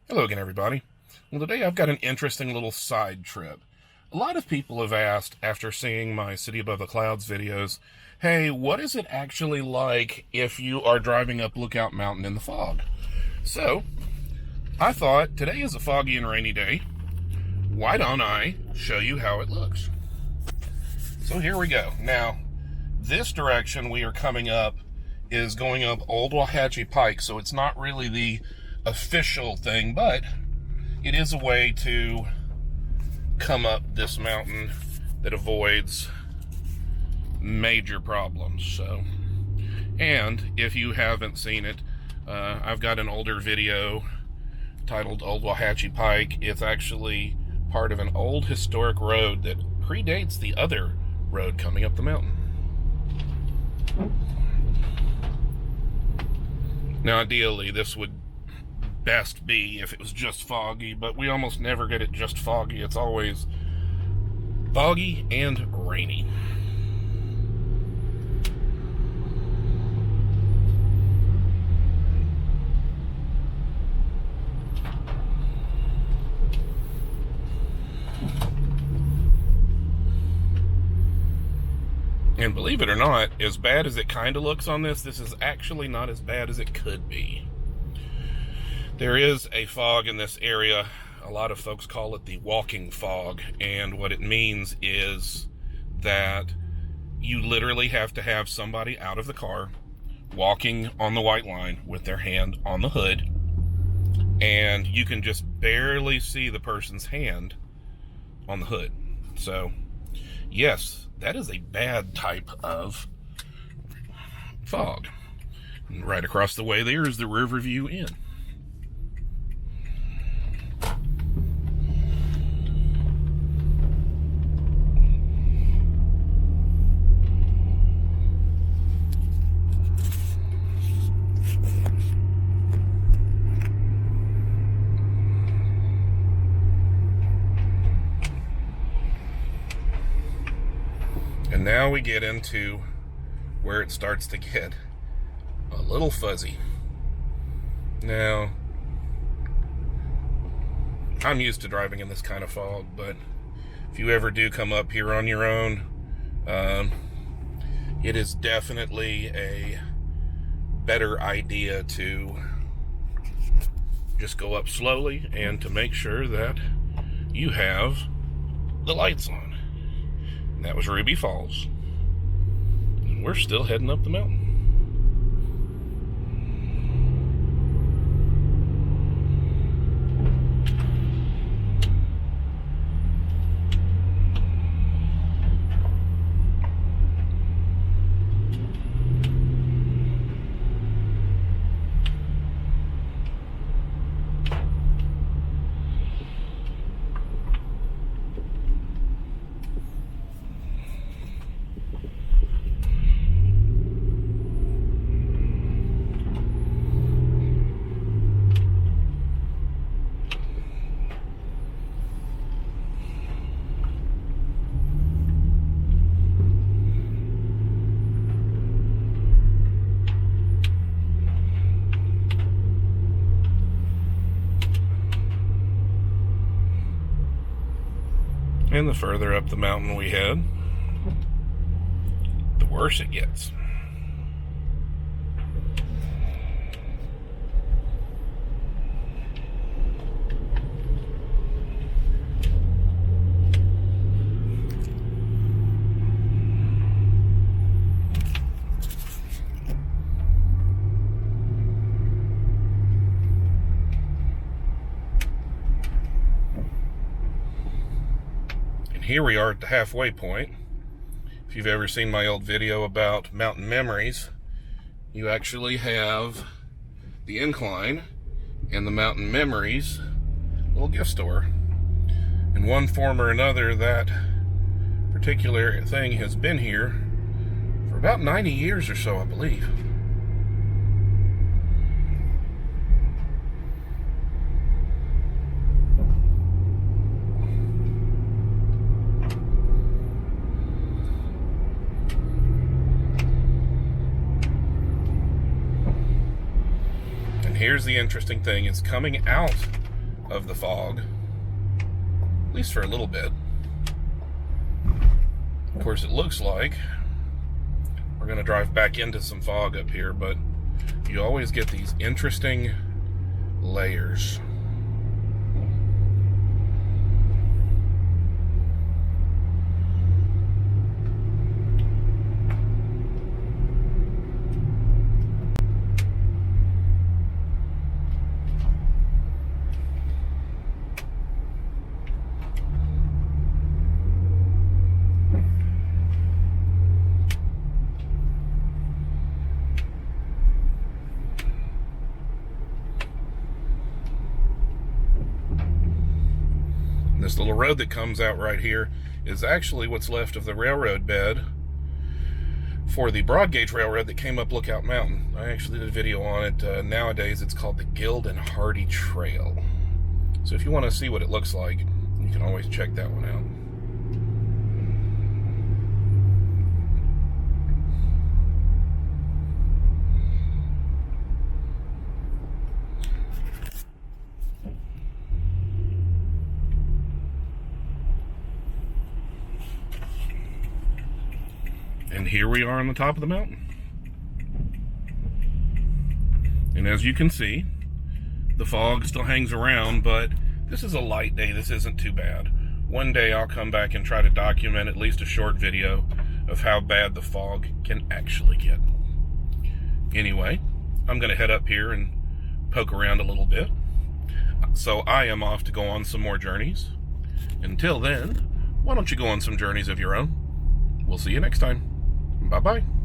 Hello again, everybody. Well, today I've got an interesting little side trip. A lot of people have asked, after seeing my City Above the Clouds videos, hey, what is it actually like if you are driving up Lookout Mountain in the fog? So, I thought, today is a foggy and rainy day. Why don't I show you how it looks? So here we go. Now, this direction we are coming up is going up Old Wauhatchie Pike, so it's not really the official thing, but it is a way to come up this mountain that avoids major problems. So, and if you haven't seen it, I've got an older video titled Old Wauhatchie Pike. It's actually part of an old historic road that predates the other road coming up the mountain. Now, ideally, this would best be if it was just foggy, but we almost never get it just foggy. It's always foggy and rainy. And believe it or not, as bad as it kind of looks on this is actually not as bad as it could be. There is a fog in this area. A lot of folks call it the walking fog, and what it means is that you literally have to have somebody out of the car walking on the white line with their hand on the hood, and you can just barely see the person's hand on the hood. So, yes, that is a bad type of fog. And right across the way there is the Riverview Inn. And now we get into where it starts to get a little fuzzy. Now, I'm used to driving in this kind of fog, but if you ever do come up here on your own, it is definitely a better idea to just go up slowly and to make sure that you have the lights on. That was Ruby Falls. And we're still heading up the mountain. And the further up the mountain we head, the worse it gets. Here we are at the halfway point. If you've ever seen my old video about mountain memories, you actually have the incline and the mountain memories little gift store. In one form or another, that particular thing has been here for about 90 years or so, I believe. Here's the interesting thing, is coming out of the fog, at least for a little bit. Of course, it looks like we're going to drive back into some fog up here, but you always get these interesting layers. This little road that comes out right here is actually what's left of the railroad bed for the broad gauge railroad that came up Lookout Mountain. I actually did a video on it. Nowadays it's called the Guild and Hardy Trail. So if you want to see what it looks like, you can always check that one out. And here we are on the top of the mountain. And as you can see, the fog still hangs around, but this is a light day. This isn't too bad. One day I'll come back and try to document at least a short video of how bad the fog can actually get. Anyway, I'm going to head up here and poke around a little bit. So I am off to go on some more journeys. Until then, why don't you go on some journeys of your own? We'll see you next time. Bye-bye.